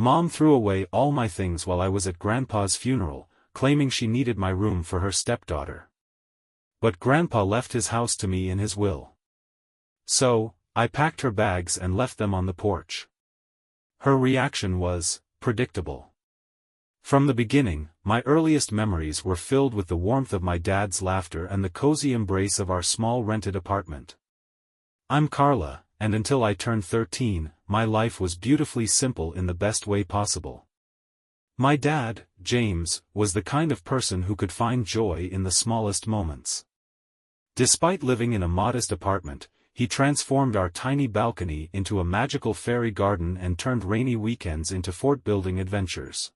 Mom threw away all my things while I was at Grandpa's funeral, claiming she needed my room for her stepdaughter. But Grandpa left his house to me in his will. So, I packed her bags and left them on the porch. Her reaction was predictable. From the beginning, my earliest memories were filled with the warmth of my dad's laughter and the cozy embrace of our small rented apartment. I'm Carla, and until I turned 13, my life was beautifully simple in the best way possible. My dad, James, was the kind of person who could find joy in the smallest moments. Despite living in a modest apartment, he transformed our tiny balcony into a magical fairy garden and turned rainy weekends into fort-building adventures.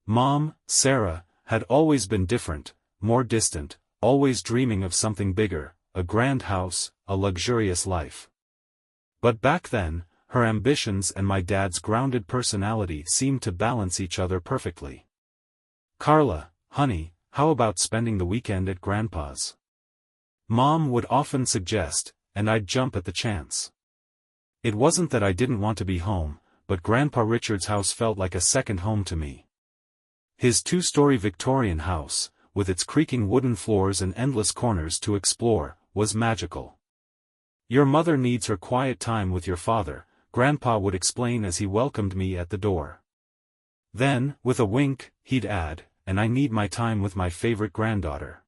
Mom, Sarah, had always been different, more distant, always dreaming of something bigger, a grand house, a luxurious life. But back then, her ambitions and my dad's grounded personality seemed to balance each other perfectly. "Carla, honey, how about spending the weekend at Grandpa's?" Mom would often suggest, and I'd jump at the chance. It wasn't that I didn't want to be home, but Grandpa Richard's house felt like a second home to me. His two-story Victorian house, with its creaking wooden floors and endless corners to explore, was magical. "Your mother needs her quiet time with your father," Grandpa would explain as he welcomed me at the door. Then, with a wink, he'd add, "and I need my time with my favorite granddaughter."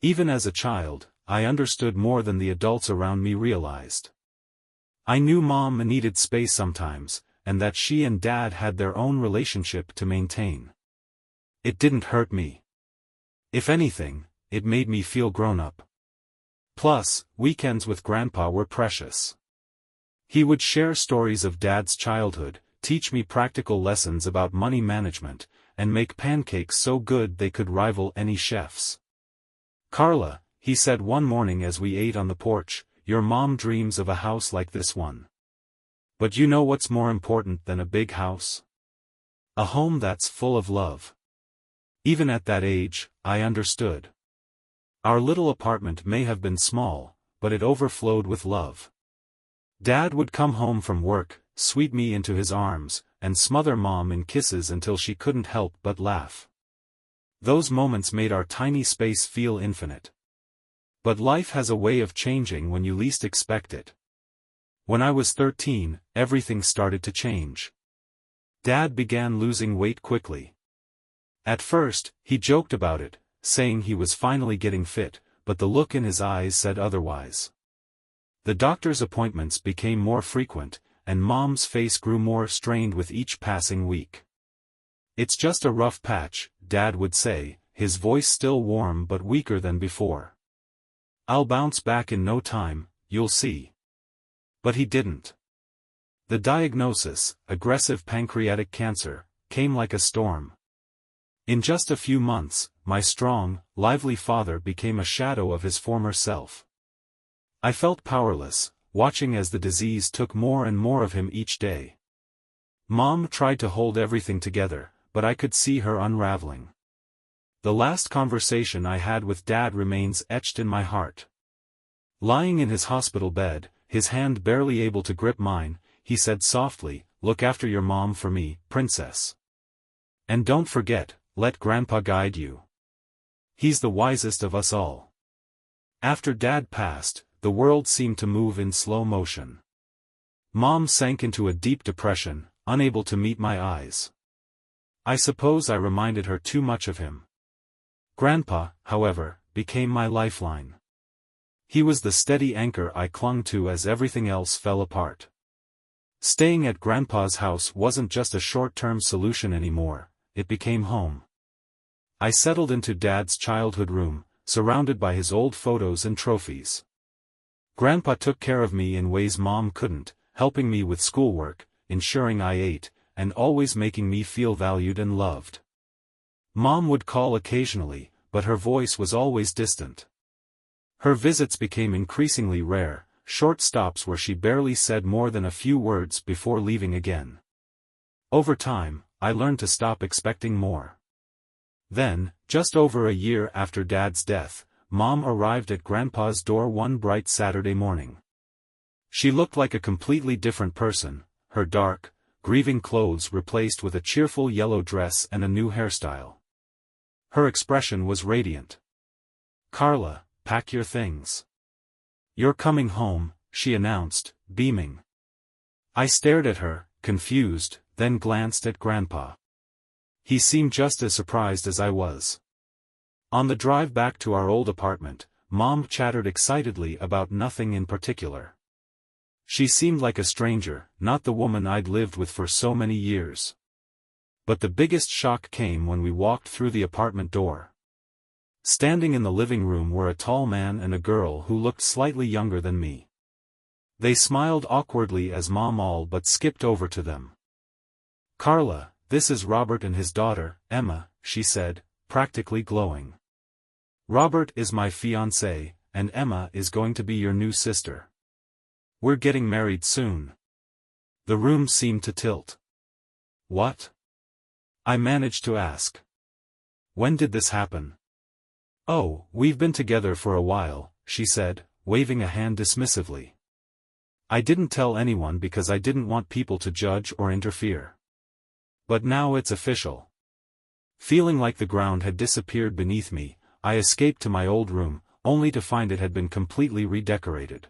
Even as a child, I understood more than the adults around me realized. I knew Mom needed space sometimes, and that she and Dad had their own relationship to maintain. It didn't hurt me. If anything, it made me feel grown up. Plus, weekends with Grandpa were precious. He would share stories of Dad's childhood, teach me practical lessons about money management, and make pancakes so good they could rival any chef's. "Carla," he said one morning as we ate on the porch, "your mom dreams of a house like this one. But you know what's more important than a big house? A home that's full of love." Even at that age, I understood. Our little apartment may have been small, but it overflowed with love. Dad would come home from work, sweep me into his arms, and smother Mom in kisses until she couldn't help but laugh. Those moments made our tiny space feel infinite. But life has a way of changing when you least expect it. When I was 13, everything started to change. Dad began losing weight quickly. At first, he joked about it, saying he was finally getting fit, but the look in his eyes said otherwise. The doctor's appointments became more frequent, and Mom's face grew more strained with each passing week. "It's just a rough patch," Dad would say, his voice still warm but weaker than before. "I'll bounce back in no time, you'll see." But he didn't. The diagnosis, aggressive pancreatic cancer, came like a storm. In just a few months, my strong, lively father became a shadow of his former self. I felt powerless, watching as the disease took more and more of him each day. Mom tried to hold everything together, but I could see her unraveling. The last conversation I had with Dad remains etched in my heart. Lying in his hospital bed, his hand barely able to grip mine, he said softly, "Look after your mom for me, princess. And don't forget, let Grandpa guide you. He's the wisest of us all." After Dad passed, the world seemed to move in slow motion. Mom sank into a deep depression, unable to meet my eyes. I suppose I reminded her too much of him. Grandpa, however, became my lifeline. He was the steady anchor I clung to as everything else fell apart. Staying at Grandpa's house wasn't just a short-term solution anymore, it became home. I settled into Dad's childhood room, surrounded by his old photos and trophies. Grandpa took care of me in ways Mom couldn't, helping me with schoolwork, ensuring I ate, and always making me feel valued and loved. Mom would call occasionally, but her voice was always distant. Her visits became increasingly rare, short stops where she barely said more than a few words before leaving again. Over time, I learned to stop expecting more. Then, just over a year after Dad's death, Mom arrived at Grandpa's door one bright Saturday morning. She looked like a completely different person, her dark, grieving clothes replaced with a cheerful yellow dress and a new hairstyle. Her expression was radiant. "Carla, pack your things. You're coming home," she announced, beaming. I stared at her, confused, then glanced at Grandpa. He seemed just as surprised as I was. On the drive back to our old apartment, Mom chattered excitedly about nothing in particular. She seemed like a stranger, not the woman I'd lived with for so many years. But the biggest shock came when we walked through the apartment door. Standing in the living room were a tall man and a girl who looked slightly younger than me. They smiled awkwardly as Mom all but skipped over to them. "Carla, this is Robert and his daughter, Emma," she said, practically glowing. "Robert is my fiancé, and Emma is going to be your new sister. We're getting married soon." The room seemed to tilt. "What?" I managed to ask. "When did this happen?" "Oh, we've been together for a while," she said, waving a hand dismissively. "I didn't tell anyone because I didn't want people to judge or interfere. But now it's official." Feeling like the ground had disappeared beneath me, I escaped to my old room, only to find it had been completely redecorated.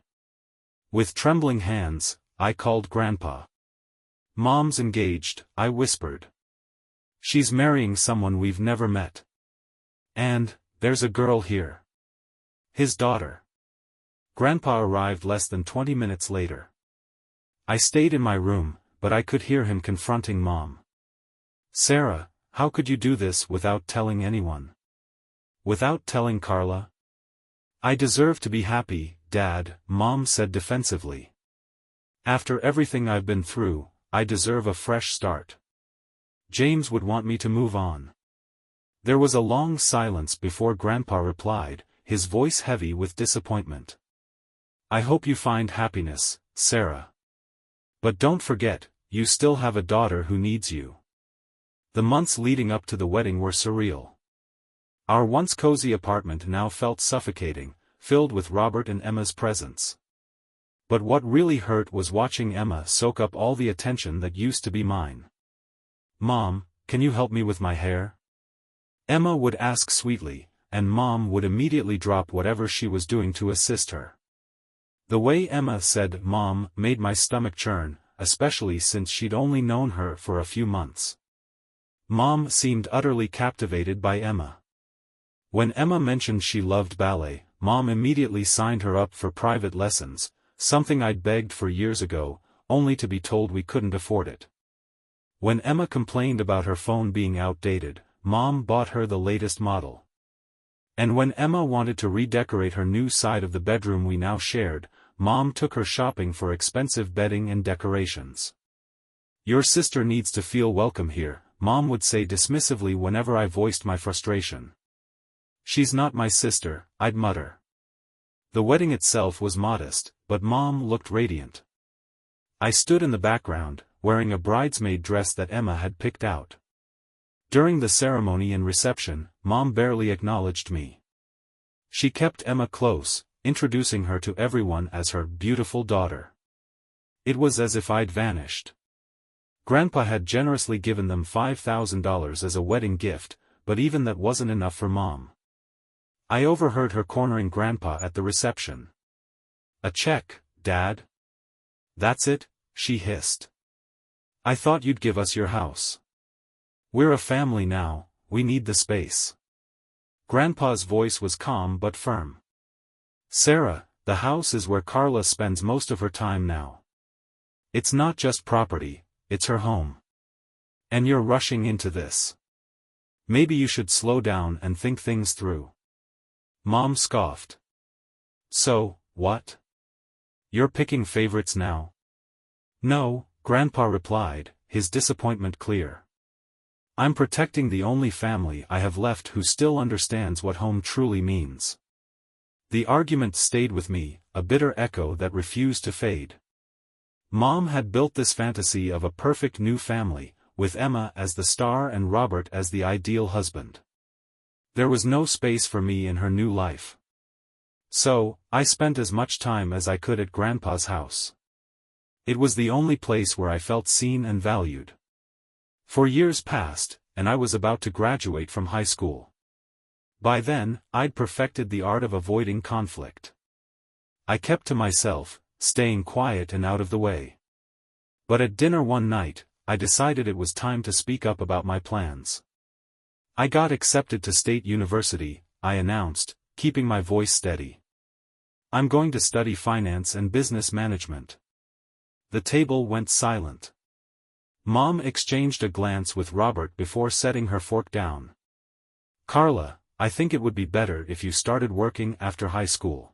With trembling hands, I called Grandpa. "Mom's engaged," I whispered. "She's marrying someone we've never met. And, there's a girl here. His daughter." Grandpa arrived less than 20 minutes later. I stayed in my room, but I could hear him confronting Mom. "Sarah, how could you do this without telling anyone? Without telling Carla?" "I deserve to be happy, Dad," Mom said defensively. "After everything I've been through, I deserve a fresh start. James would want me to move on." There was a long silence before Grandpa replied, his voice heavy with disappointment. "I hope you find happiness, Sarah. But don't forget, you still have a daughter who needs you." The months leading up to the wedding were surreal. Our once cozy apartment now felt suffocating, filled with Robert and Emma's presence. But what really hurt was watching Emma soak up all the attention that used to be mine. "Mom, can you help me with my hair?" Emma would ask sweetly, and Mom would immediately drop whatever she was doing to assist her. The way Emma said "Mom" made my stomach churn, especially since she'd only known her for a few months. Mom seemed utterly captivated by Emma. When Emma mentioned she loved ballet, Mom immediately signed her up for private lessons, something I'd begged for years ago, only to be told we couldn't afford it. When Emma complained about her phone being outdated, Mom bought her the latest model. And when Emma wanted to redecorate her new side of the bedroom we now shared, Mom took her shopping for expensive bedding and decorations. "Your sister needs to feel welcome here," Mom would say dismissively whenever I voiced my frustration. "She's not my sister," I'd mutter. The wedding itself was modest, but Mom looked radiant. I stood in the background, wearing a bridesmaid dress that Emma had picked out. During the ceremony and reception, Mom barely acknowledged me. She kept Emma close, introducing her to everyone as her beautiful daughter. It was as if I'd vanished. Grandpa had generously given them $5,000 as a wedding gift, but even that wasn't enough for Mom. I overheard her cornering Grandpa at the reception. "A check, Dad?" "That's it," she hissed. "I thought you'd give us your house. We're a family now, we need the space." Grandpa's voice was calm but firm. "Sarah, the house is where Carla spends most of her time now. It's not just property, it's her home. And you're rushing into this. Maybe you should slow down and think things through." Mom scoffed. "So, what? You're picking favorites now?" "No," Grandpa replied, his disappointment clear. "I'm protecting the only family I have left who still understands what home truly means." The argument stayed with me, a bitter echo that refused to fade. Mom had built this fantasy of a perfect new family, with Emma as the star and Robert as the ideal husband. There was no space for me in her new life. So, I spent as much time as I could at Grandpa's house. It was the only place where I felt seen and valued. For years passed, and I was about to graduate from high school. By then, I'd perfected the art of avoiding conflict. I kept to myself, staying quiet and out of the way. But at dinner one night, I decided it was time to speak up about my plans. I got accepted to State University, I announced, keeping my voice steady. I'm going to study finance and business management. The table went silent. Mom exchanged a glance with Robert before setting her fork down. Carla, I think it would be better if you started working after high school.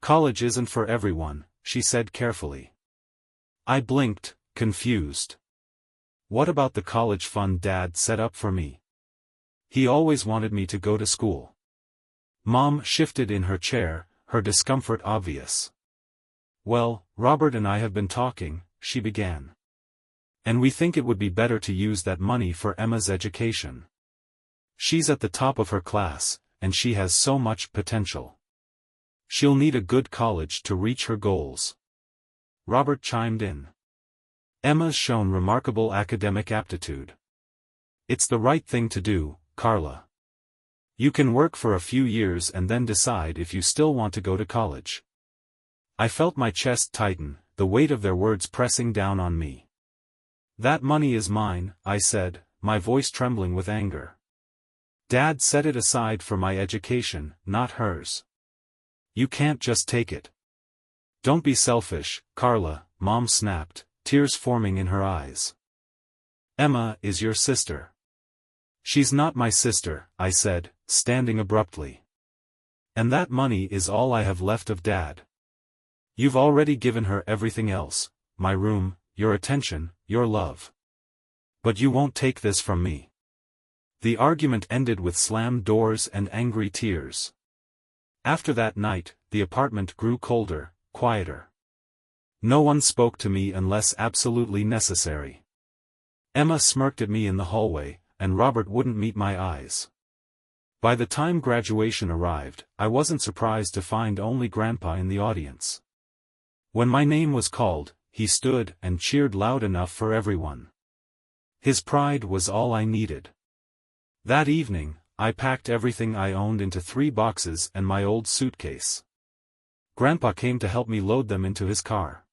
College isn't for everyone, she said carefully. I blinked, confused. What about the college fund Dad set up for me? He always wanted me to go to school. Mom shifted in her chair, her discomfort obvious. Well, Robert and I have been talking, she began. And we think it would be better to use that money for Emma's education. She's at the top of her class, and she has so much potential. She'll need a good college to reach her goals. Robert chimed in. Emma's shown remarkable academic aptitude. It's the right thing to do, Carla. You can work for a few years and then decide if you still want to go to college. I felt my chest tighten, the weight of their words pressing down on me. That money is mine, I said, my voice trembling with anger. Dad set it aside for my education, not hers. You can't just take it. Don't be selfish, Carla, Mom snapped, tears forming in her eyes. Emma is your sister. She's not my sister, I said, standing abruptly. And that money is all I have left of Dad. You've already given her everything else, my room, your attention, your love. But you won't take this from me. The argument ended with slammed doors and angry tears. After that night, the apartment grew colder, quieter. No one spoke to me unless absolutely necessary. Emma smirked at me in the hallway, and Robert wouldn't meet my eyes. By the time graduation arrived, I wasn't surprised to find only Grandpa in the audience. When my name was called, he stood and cheered loud enough for everyone. His pride was all I needed. That evening, I packed everything I owned into 3 boxes and my old suitcase. Grandpa came to help me load them into his car.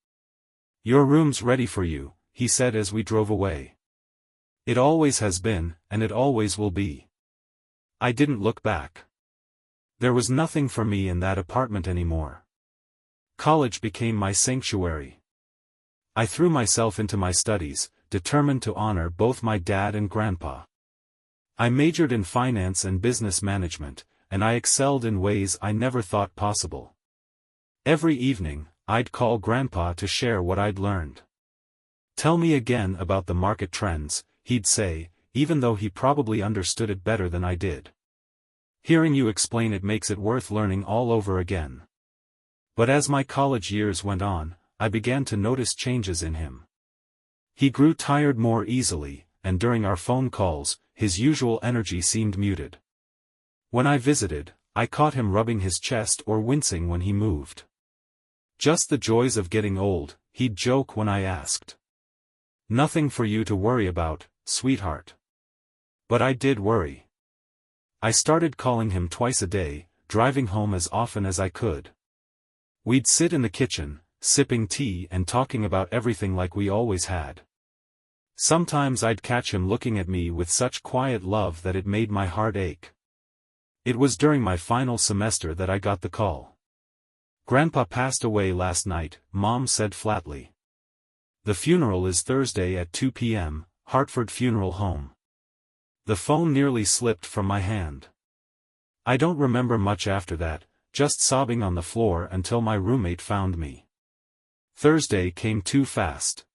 Your room's ready for you, he said as we drove away. It always has been, and it always will be. I didn't look back. There was nothing for me in that apartment anymore. College became my sanctuary. I threw myself into my studies, determined to honor both my dad and Grandpa. I majored in finance and business management, and I excelled in ways I never thought possible. Every evening, I'd call Grandpa to share what I'd learned. Tell me again about the market trends, he'd say, even though he probably understood it better than I did. Hearing you explain it makes it worth learning all over again. But as my college years went on, I began to notice changes in him. He grew tired more easily, and during our phone calls, his usual energy seemed muted. When I visited, I caught him rubbing his chest or wincing when he moved. Just the joys of getting old, he'd joke when I asked. Nothing for you to worry about, sweetheart. But I did worry. I started calling him twice a day, driving home as often as I could. We'd sit in the kitchen, sipping tea and talking about everything like we always had. Sometimes I'd catch him looking at me with such quiet love that it made my heart ache. It was during my final semester that I got the call. Grandpa passed away last night, Mom said flatly. The funeral is Thursday at 2 p.m., Hartford Funeral Home. The phone nearly slipped from my hand. I don't remember much after that, just sobbing on the floor until my roommate found me. Thursday came too fast.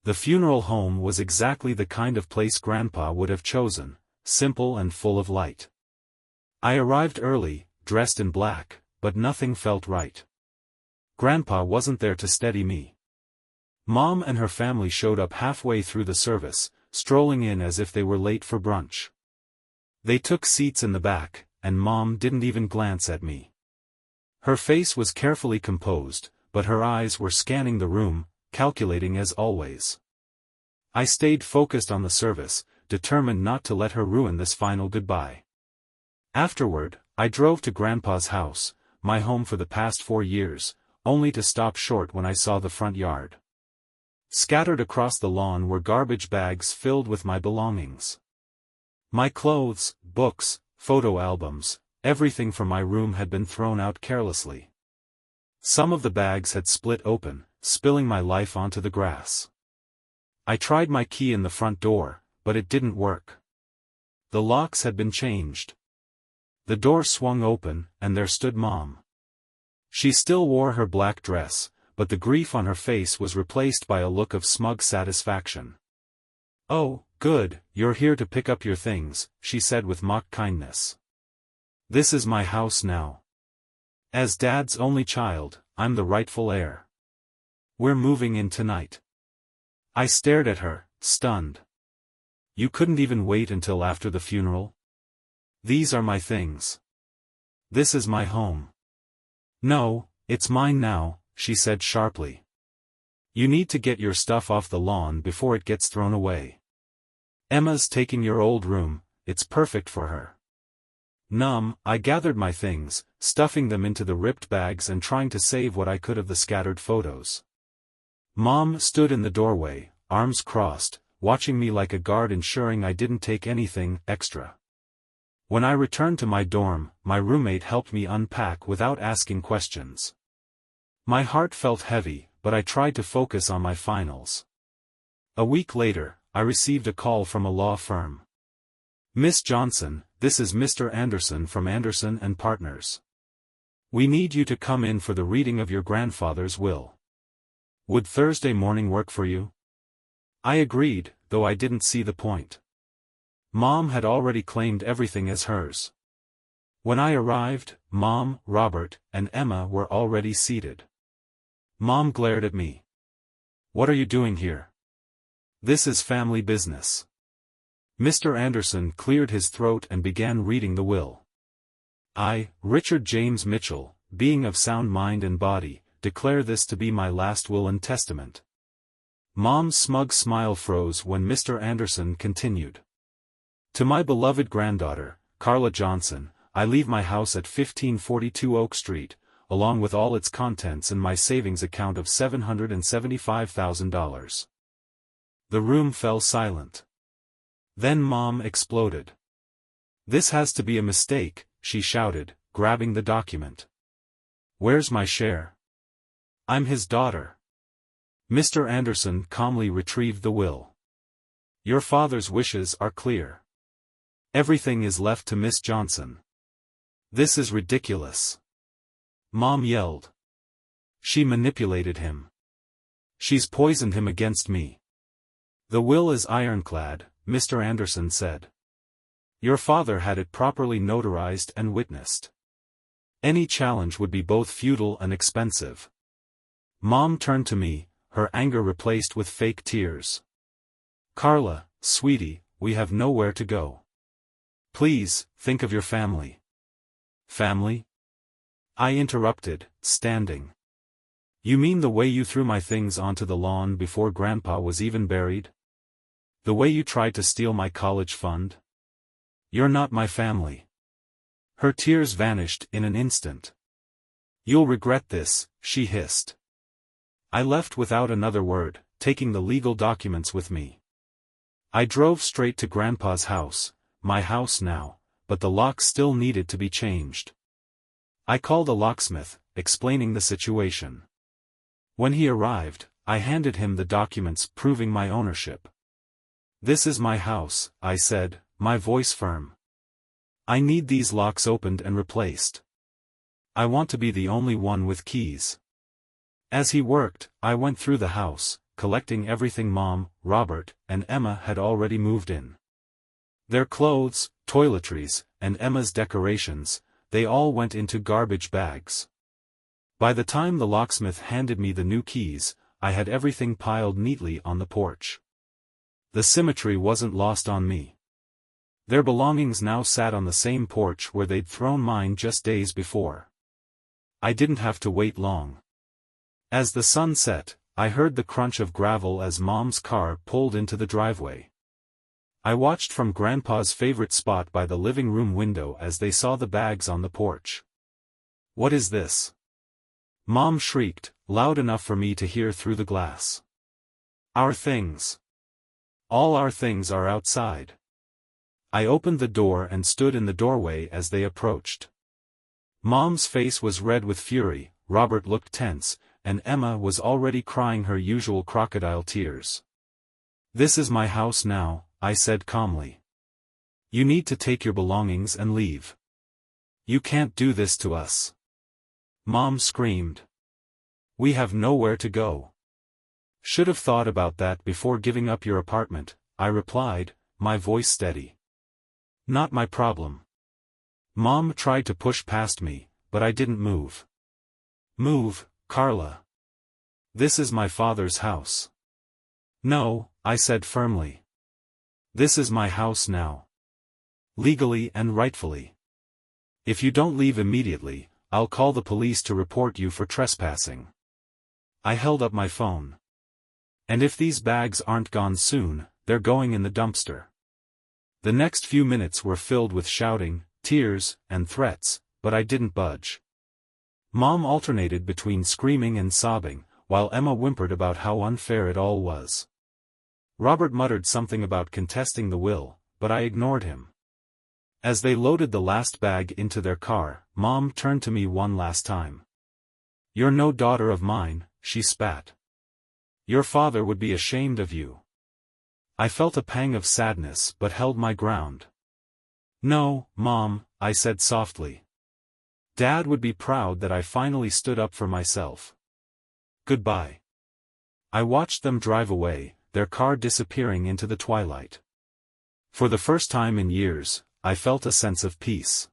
The funeral home was exactly the kind of place Grandpa would have chosen, simple and full of light. I arrived early, dressed in black, but nothing felt right. Grandpa wasn't there to steady me. Mom and her family showed up halfway through the service, strolling in as if they were late for brunch. They took seats in the back, and Mom didn't even glance at me. Her face was carefully composed, but her eyes were scanning the room, calculating as always. I stayed focused on the service, determined not to let her ruin this final goodbye. Afterward, I drove to Grandpa's house, my home for the past 4 years, only to stop short when I saw the front yard. Scattered across the lawn were garbage bags filled with my belongings. My clothes, books, photo albums, everything from my room had been thrown out carelessly. Some of the bags had split open, spilling my life onto the grass. I tried my key in the front door, but it didn't work. The locks had been changed. The door swung open, and there stood Mom. She still wore her black dress, but the grief on her face was replaced by a look of smug satisfaction. "Oh, good, you're here to pick up your things," she said with mock kindness. "This is my house now. As Dad's only child, I'm the rightful heir. We're moving in tonight." I stared at her, stunned. "You couldn't even wait until after the funeral? These are my things. This is my home." "No, it's mine now," she said sharply. "You need to get your stuff off the lawn before it gets thrown away. Emma's taking your old room, it's perfect for her." Numb, I gathered my things, stuffing them into the ripped bags and trying to save what I could of the scattered photos. Mom stood in the doorway, arms crossed, watching me like a guard ensuring I didn't take anything extra. When I returned to my dorm, my roommate helped me unpack without asking questions. My heart felt heavy, but I tried to focus on my finals. A week later, I received a call from a law firm. "Miss Johnson, this is Mr. Anderson from Anderson and Partners. We need you to come in for the reading of your grandfather's will. Would Thursday morning work for you?" I agreed, though I didn't see the point. Mom had already claimed everything as hers. When I arrived, Mom, Robert, and Emma were already seated. Mom glared at me. "What are you doing here? This is family business." Mr. Anderson cleared his throat and began reading the will. "I, Richard James Mitchell, being of sound mind and body, declare this to be my last will and testament." Mom's smug smile froze when Mr. Anderson continued. "To my beloved granddaughter, Carla Johnson, I leave my house at 1542 Oak Street, along with all its contents and my savings account of $775,000. The room fell silent. Then Mom exploded. "This has to be a mistake," she shouted, grabbing the document. "Where's my share? I'm his daughter." Mr. Anderson calmly retrieved the will. "Your father's wishes are clear. Everything is left to Miss Johnson." "This is ridiculous," Mom yelled. "She manipulated him. She's poisoned him against me." "The will is ironclad," Mr. Anderson said. "Your father had it properly notarized and witnessed. Any challenge would be both futile and expensive." Mom turned to me, her anger replaced with fake tears. "Carla, sweetie, we have nowhere to go. Please, think of your family." "Family?" I interrupted, standing. "You mean the way you threw my things onto the lawn before Grandpa was even buried? The way you tried to steal my college fund? You're not my family." Her tears vanished in an instant. "You'll regret this," she hissed. I left without another word, taking the legal documents with me. I drove straight to Grandpa's house, my house now, but the lock still needed to be changed. I called a locksmith, explaining the situation. When he arrived, I handed him the documents proving my ownership. "This is my house," I said, my voice firm. "I need these locks opened and replaced. I want to be the only one with keys." As he worked, I went through the house, collecting everything Mom, Robert, and Emma had already moved in. Their clothes, toiletries, and Emma's decorations, they all went into garbage bags. By the time the locksmith handed me the new keys, I had everything piled neatly on the porch. The symmetry wasn't lost on me. Their belongings now sat on the same porch where they'd thrown mine just days before. I didn't have to wait long. As the sun set, I heard the crunch of gravel as Mom's car pulled into the driveway. I watched from Grandpa's favorite spot by the living room window as they saw the bags on the porch. "What is this?" Mom shrieked, loud enough for me to hear through the glass. "Our things. All our things are outside." I opened the door and stood in the doorway as they approached. Mom's face was red with fury, Robert looked tense, and Emma was already crying her usual crocodile tears. "This is my house now," I said calmly. "You need to take your belongings and leave. You can't do this to us." Mom screamed. "We have nowhere to go." "Should have thought about that before giving up your apartment," I replied, my voice steady. "Not my problem." Mom tried to push past me, but I didn't move. "Move, Carla. This is my father's house." "No," I said firmly. "This is my house now. Legally and rightfully. If you don't leave immediately, I'll call the police to report you for trespassing." I held up my phone. "And if these bags aren't gone soon, they're going in the dumpster." The next few minutes were filled with shouting, tears, and threats, but I didn't budge. Mom alternated between screaming and sobbing, while Emma whimpered about how unfair it all was. Robert muttered something about contesting the will, but I ignored him. As they loaded the last bag into their car, Mom turned to me one last time. "You're no daughter of mine," she spat. "Your father would be ashamed of you." I felt a pang of sadness but held my ground. "No, Mom," I said softly. "Dad would be proud that I finally stood up for myself. Goodbye." I watched them drive away, their car disappearing into the twilight. For the first time in years, I felt a sense of peace.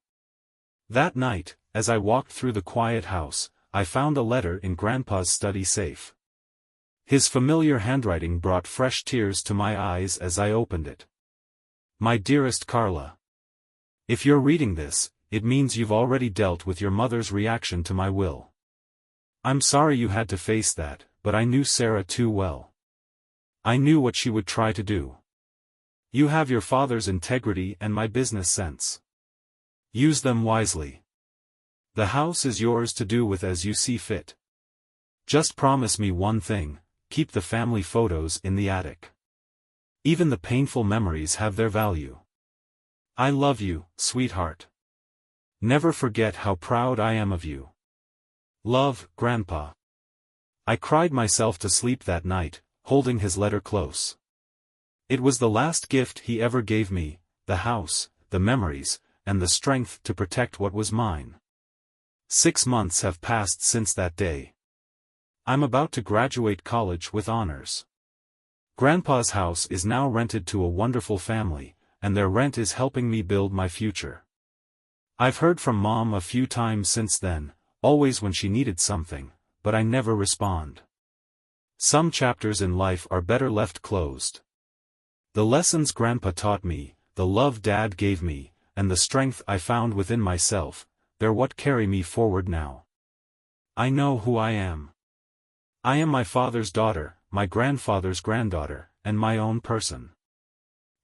That night, as I walked through the quiet house, I found a letter in Grandpa's study safe. His familiar handwriting brought fresh tears to my eyes as I opened it. "My dearest Carla. If you're reading this, it means you've already dealt with your mother's reaction to my will. I'm sorry you had to face that, but I knew Sarah too well. I knew what she would try to do. You have your father's integrity and my business sense. Use them wisely. The house is yours to do with as you see fit. Just promise me one thing, keep the family photos in the attic. Even the painful memories have their value. I love you, sweetheart. Never forget how proud I am of you. Love, Grandpa." I cried myself to sleep that night, holding his letter close. It was the last gift he ever gave me, the house, the memories, and the strength to protect what was mine. 6 months have passed since that day. I'm about to graduate college with honors. Grandpa's house is now rented to a wonderful family, and their rent is helping me build my future. I've heard from Mom a few times since then, always when she needed something, but I never respond. Some chapters in life are better left closed. The lessons Grandpa taught me, the love Dad gave me, and the strength I found within myself, they're what carry me forward now. I know who I am. I am my father's daughter, my grandfather's granddaughter, and my own person.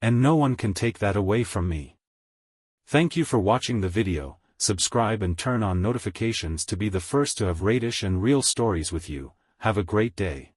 And no one can take that away from me. Thank you for watching the video. Subscribe and turn on notifications to be the first to have radish and real stories with you. Have a great day.